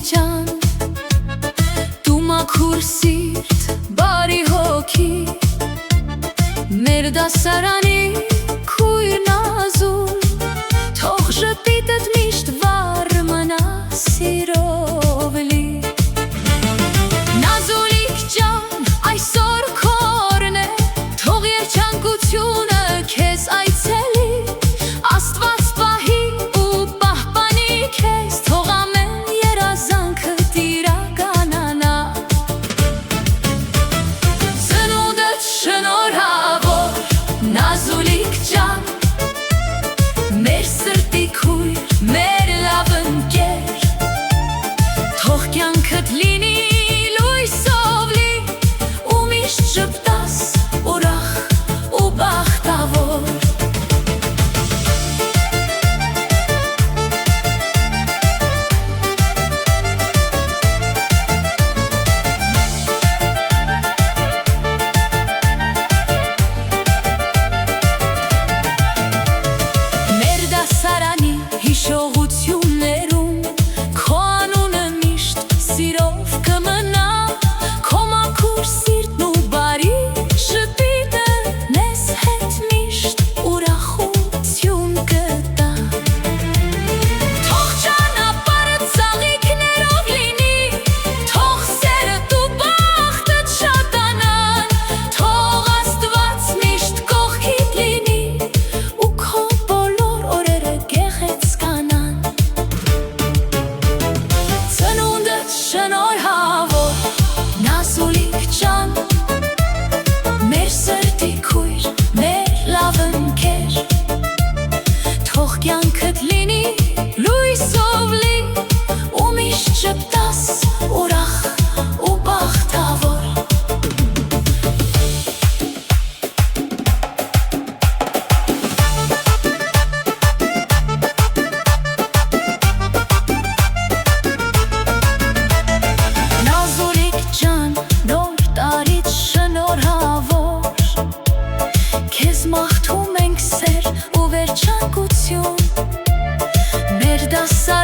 ջան, դու մաքուր սիրտ, բարի հոգի, մեր դասարանի քույրն ազուլ, թող ժպիտդ միշտ վառ մնա սիրով լի։ Նազուլիկ ջան, այսօր քո օրն է, թող երջանկությունը քեզ այցելի, Աստված պահի ու պահպանի քեզ, թող ամեն երազանքդ իրականանա։ Ծնունդդ շնորհավոր, Նազուլիկ ջան, մեր սրտի քույր, մեր լավ ընկեր, թող կյանքդ լինի լույսով լի, ու միշտ ժպտաս ուրախ ու բախտավոր։ Սարանի հիշողություններում քո անունը միշտ սիրով կմնա, քո մաքուր սիրտն ու բարի ժպիտը մեզ հետ միշտ ուրախություն կտա։ Թող ճանապարհդ ծաղիկներով լինի, թող սերդ ու բախտդ շատանան, թող Աստված միշտ կողքիդ լինի ու քո շնորհավոր, Նազուլիկ ջան, մեր սրտի քույր, մեր լավ ընկեր, թող կյանքդ լինի լույսով լի, ու միշտ ժպտաս ուրախ ու բախտավոր։ Քեզ մաղթում ենք սեր ու վերջանկություն, մեր դասարանի